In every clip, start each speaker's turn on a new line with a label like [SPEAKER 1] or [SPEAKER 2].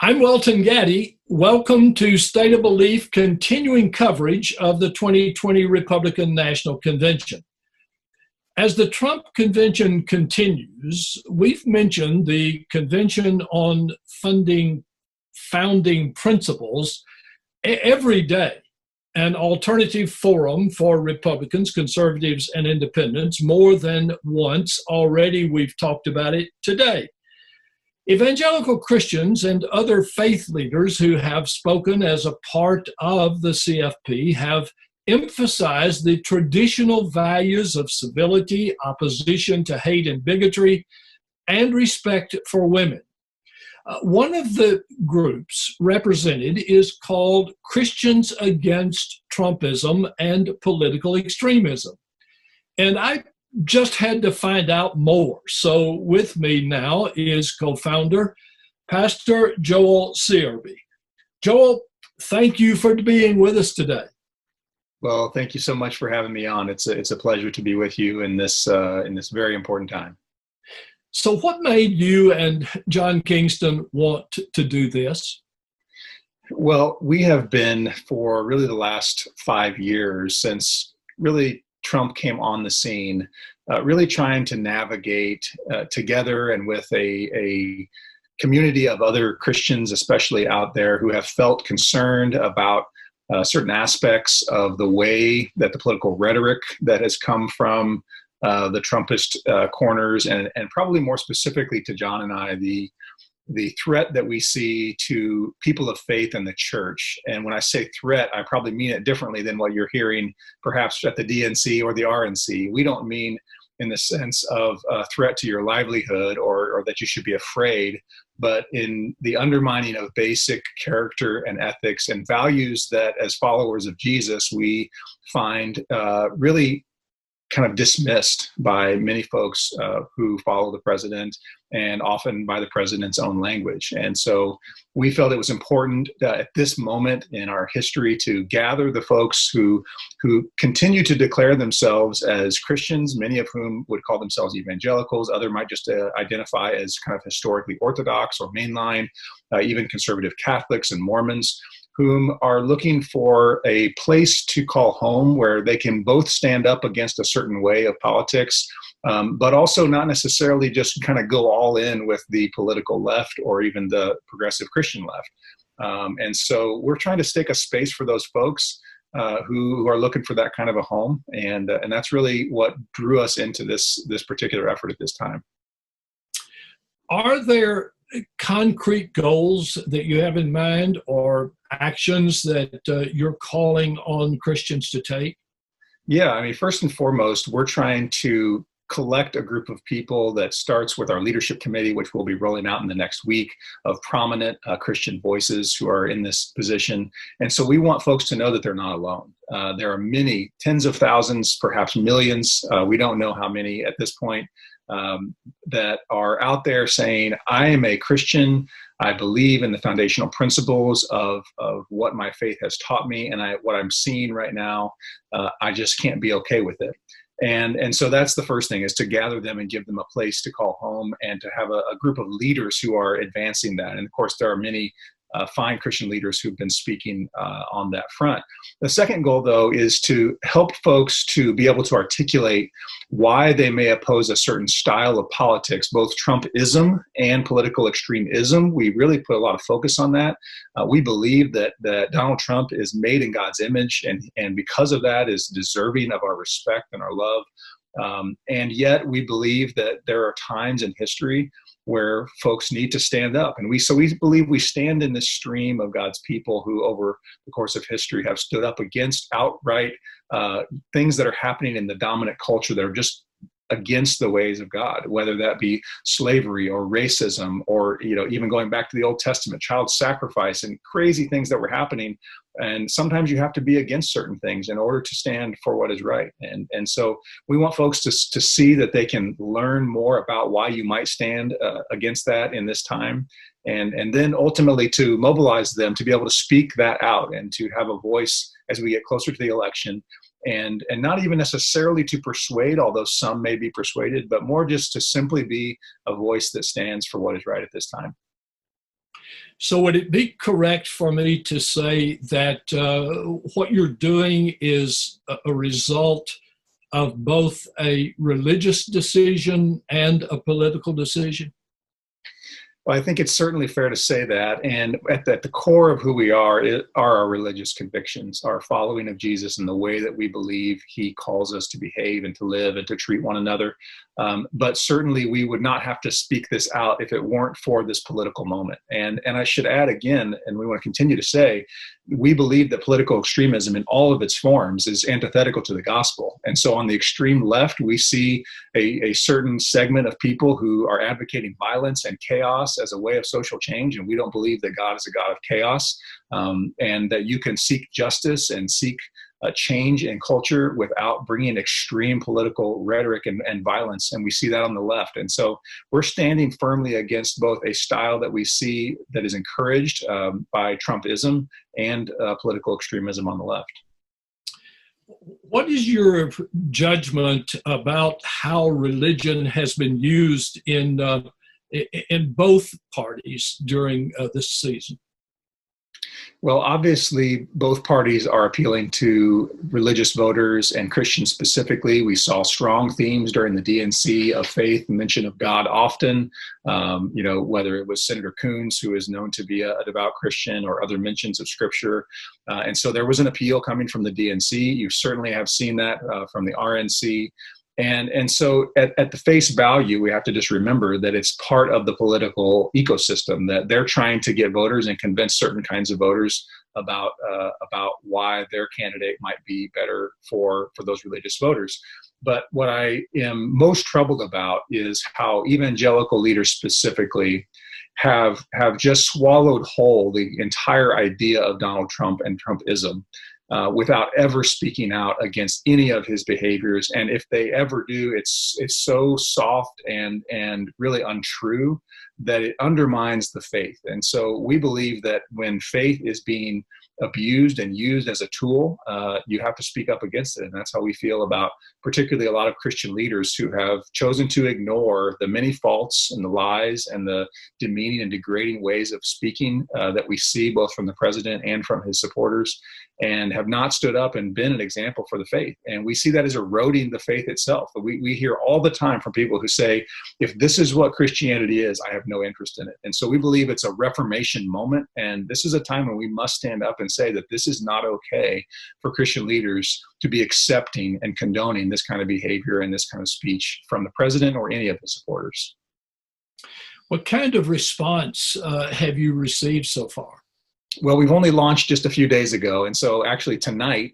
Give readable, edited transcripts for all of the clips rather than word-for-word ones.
[SPEAKER 1] I'm Welton Gaddy. Welcome to State of Belief, continuing coverage of the 2020 Republican National Convention. As the Trump convention continues, we've mentioned the Convention on Funding Founding Principles every day, an alternative forum for Republicans, conservatives, and independents. More than once already, we've talked about it today. Evangelical Christians and other faith leaders who have spoken as a part of the CFP have emphasized the traditional values of civility, opposition to hate and bigotry, and respect for women. One of the groups represented is called Christians Against Trumpism and Political Extremism. And I just had to find out more. So with me now is co-founder, Pastor Joel Searby. Joel, thank you for being with us today.
[SPEAKER 2] Well, thank you so much for having me on. It's a pleasure to be with you in this very important time.
[SPEAKER 1] So what made you and John Kingston want to do this?
[SPEAKER 2] Well, we have been for really the last 5 years since really Trump came on the scene, really trying to navigate together and with a community of other Christians, especially out there, who have felt concerned about certain aspects of the way that the political rhetoric that has come from the Trumpist corners, and probably more specifically to John and I, the threat that we see to people of faith in the church. And when I say threat, I probably mean it differently than what you're hearing perhaps at the DNC or the RNC. We don't mean in the sense of a threat to your livelihood or that you should be afraid, but in the undermining of basic character and ethics and values that as followers of Jesus, we find really kind of dismissed by many folks who follow the president, and often by the president's own language. And so we felt it was important at this moment in our history to gather the folks who continue to declare themselves as Christians, many of whom would call themselves evangelicals. Others might just identify as kind of historically Orthodox or mainline, even conservative Catholics and Mormons, whom are looking for a place to call home where they can both stand up against a certain way of politics, but also not necessarily just kind of go all in with the political left or even the progressive Christian left. And so we're trying to stake a space for those folks who are looking for that kind of a home. And that's really what drew us into this particular effort at this time.
[SPEAKER 1] Are there concrete goals that you have in mind or actions that you're calling on Christians to take?
[SPEAKER 2] Yeah, I mean, first and foremost, we're trying to collect a group of people that starts with our leadership committee, which we'll be rolling out in the next week, of prominent Christian voices who are in this position. And so we want folks to know that they're not alone. There are many, tens of thousands, perhaps millions, we don't know how many at this point, that are out there saying, I am a Christian, I believe in the foundational principles of what my faith has taught me, and what I'm seeing right now, I just can't be okay with it. And so that's the first thing, is to gather them and give them a place to call home, and to have a group of leaders who are advancing that. And of course, there are many fine Christian leaders who've been speaking on that front. The second goal, though, is to help folks to be able to articulate why they may oppose a certain style of politics, both Trumpism and political extremism. We really put a lot of focus on that. We believe that Donald Trump is made in God's image, and because of that is deserving of our respect and our love. And yet we believe that there are times in history where folks need to stand up. And we believe we stand in this stream of God's people who over the course of history have stood up against outright things that are happening in the dominant culture that are just against the ways of God, whether that be slavery or racism, or even going back to the Old Testament, child sacrifice and crazy things that were happening. And sometimes you have to be against certain things in order to stand for what is right. And so we want folks to see that they can learn more about why you might stand against that in this time. And then ultimately to mobilize them to be able to speak that out and to have a voice as we get closer to the election. And not even necessarily to persuade, although some may be persuaded, but more just to simply be a voice that stands for what is right at this time.
[SPEAKER 1] So would it be correct for me to say that what you're doing is a result of both a religious decision and a political decision?
[SPEAKER 2] Well, I think it's certainly fair to say that. And at the core of who we are our religious convictions, our following of Jesus and the way that we believe he calls us to behave and to live and to treat one another. But certainly we would not have to speak this out if it weren't for this political moment. And I should add again, and we want to continue to say, we believe that political extremism in all of its forms is antithetical to the gospel. And so on the extreme left, we see a certain segment of people who are advocating violence and chaos as a way of social change. And we don't believe that God is a God of chaos, and that you can seek justice and seek a change in culture without bringing extreme political rhetoric and violence. And we see that on the left. And so we're standing firmly against both a style that we see that is encouraged by Trumpism and political extremism on the left.
[SPEAKER 1] What is your judgment about how religion has been used in both parties during this season?
[SPEAKER 2] Well, obviously, both parties are appealing to religious voters and Christians specifically. We saw strong themes during the DNC of faith, mention of God often, whether it was Senator Coons, who is known to be a devout Christian, or other mentions of Scripture. And so there was an appeal coming from the DNC. You certainly have seen that from the RNC. And so at the face value, we have to just remember that it's part of the political ecosystem, that they're trying to get voters and convince certain kinds of voters about why their candidate might be better for those religious voters. But what I am most troubled about is how evangelical leaders specifically have just swallowed whole the entire idea of Donald Trump and Trumpism. Without ever speaking out against any of his behaviors. And if they ever do, it's so soft and really untrue that it undermines the faith. And so we believe that when faith is being abused and used as a tool, you have to speak up against it. And that's how we feel about particularly a lot of Christian leaders who have chosen to ignore the many faults and the lies and the demeaning and degrading ways of speaking that we see both from the president and from his supporters, and have not stood up and been an example for the faith. And we see that as eroding the faith itself. We hear all the time from people who say, if this is what Christianity is, I have no interest in it. And so we believe it's a reformation moment. And this is a time when we must stand up and say that this is not okay for Christian leaders to be accepting and condoning this kind of behavior and this kind of speech from the president or any of his supporters.
[SPEAKER 1] What kind of response have you received so far?
[SPEAKER 2] Well, we've only launched just a few days ago. And so actually tonight,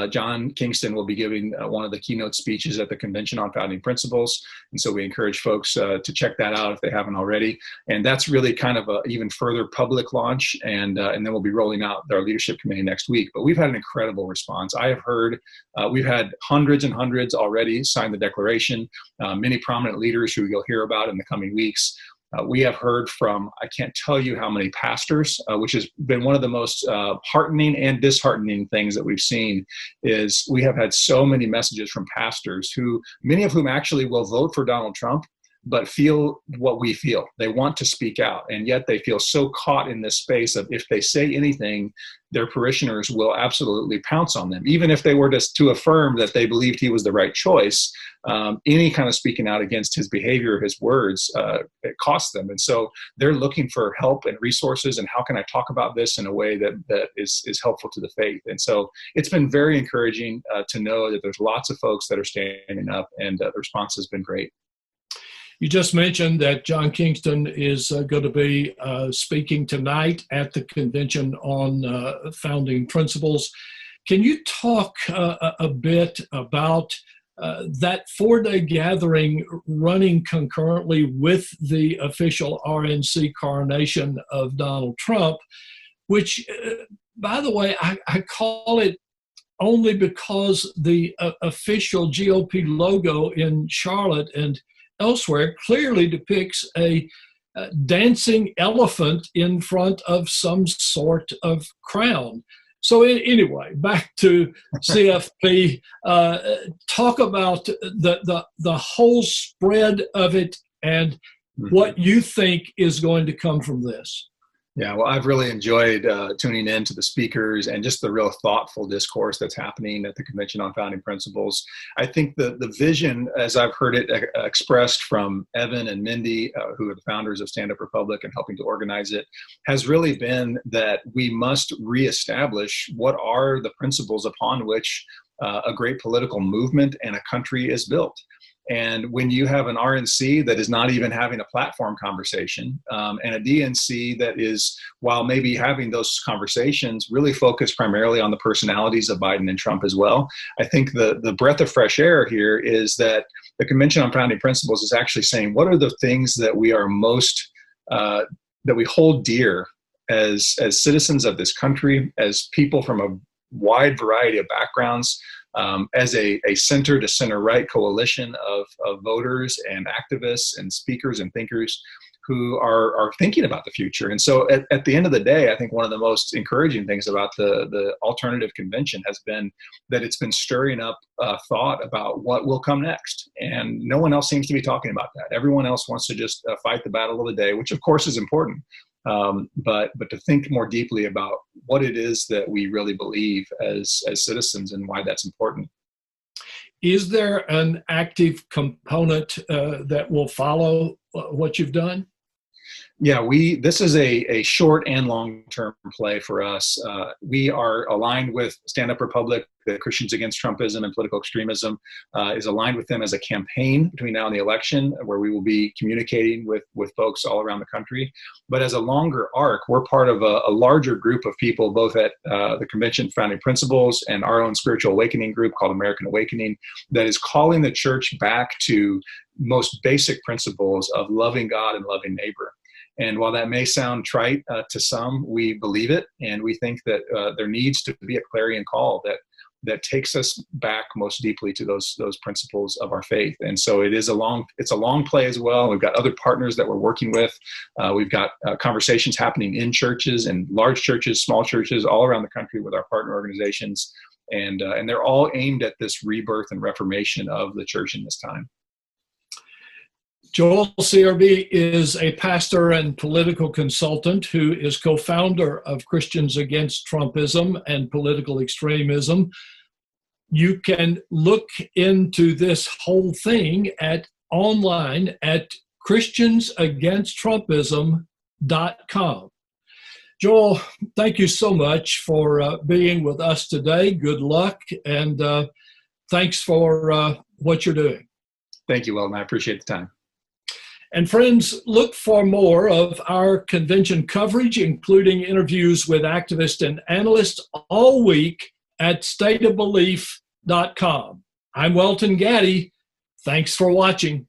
[SPEAKER 2] John Kingston will be giving one of the keynote speeches at the Convention on Founding Principles. And so we encourage folks to check that out if they haven't already. And that's really kind of an even further public launch. And then we'll be rolling out our leadership committee next week. But we've had an incredible response. I have heard we've had hundreds and hundreds already sign the declaration, many prominent leaders who you'll hear about in the coming weeks. We have heard from, I can't tell you how many pastors, which has been one of the most heartening and disheartening things that we've seen, is we have had so many messages from pastors who, many of whom actually will vote for Donald Trump, but feel what we feel. They want to speak out, and yet they feel so caught in this space of if they say anything, their parishioners will absolutely pounce on them. Even if they were to affirm that they believed he was the right choice, any kind of speaking out against his behavior, his words, it costs them. And so they're looking for help and resources, and how can I talk about this in a way that is helpful to the faith? And so it's been very encouraging to know that there's lots of folks that are standing up, and the response has been great.
[SPEAKER 1] You just mentioned that John Kingston is going to be speaking tonight at the Convention on Founding Principles. Can you talk a bit about that 4-day gathering running concurrently with the official RNC coronation of Donald Trump, which, by the way, I call it only because the official GOP logo in Charlotte and elsewhere clearly depicts a dancing elephant in front of some sort of crown. So anyway, back to CFP. Talk about the whole spread of it and what you think is going to come from this.
[SPEAKER 2] Yeah, well, I've really enjoyed tuning in to the speakers and just the real thoughtful discourse that's happening at the Convention on Founding Principles. I think the vision, as I've heard it expressed from Evan and Mindy, who are the founders of Stand Up Republic and helping to organize it, has really been that we must reestablish what are the principles upon which a great political movement and a country is built. And when you have an RNC that is not even having a platform conversation, and a DNC that is, while maybe having those conversations, really focused primarily on the personalities of Biden and Trump as well, I think the breath of fresh air here is that the Convention on Founding Principles is actually saying, what are the things that we are most, that we hold dear as citizens of this country, as people from a wide variety of backgrounds, as a center to center right coalition of voters and activists and speakers and thinkers who are thinking about the future. And so at the end of the day, I think one of the most encouraging things about the alternative convention has been that it's been stirring up thought about what will come next. And no one else seems to be talking about that. Everyone else wants to just fight the battle of the day, which of course is important. But to think more deeply about what it is that we really believe as citizens and why that's important.
[SPEAKER 1] Is there an active component that will follow what you've done?
[SPEAKER 2] Yeah, this is a short and long-term play for us. We are aligned with Stand Up Republic, the Christians Against Trumpism and Political Extremism, is aligned with them as a campaign between now and the election, where we will be communicating with folks all around the country. But as a longer arc, we're part of a larger group of people, both at the Convention Founding Principles and our own spiritual awakening group called American Awakening, that is calling the church back to most basic principles of loving God and loving neighbor. And while that may sound trite to some, we believe it, and we think that there needs to be a clarion call that takes us back most deeply to those principles of our faith. And so it's a long play as well. We've got other partners that we're working with. We've got conversations happening in churches and large churches, small churches all around the country with our partner organizations, and they're all aimed at this rebirth and reformation of the church in this time.
[SPEAKER 1] Joel Searby is a pastor and political consultant who is co-founder of Christians Against Trumpism and Political Extremism. You can look into this whole thing online at christiansagainsttrumpism.com. Joel, thank you so much for being with us today. Good luck, and thanks for what you're doing.
[SPEAKER 2] Thank you, Welton. I appreciate the time.
[SPEAKER 1] And friends, look for more of our convention coverage, including interviews with activists and analysts, all week at stateofbelief.com. I'm Welton Gaddy. Thanks for watching.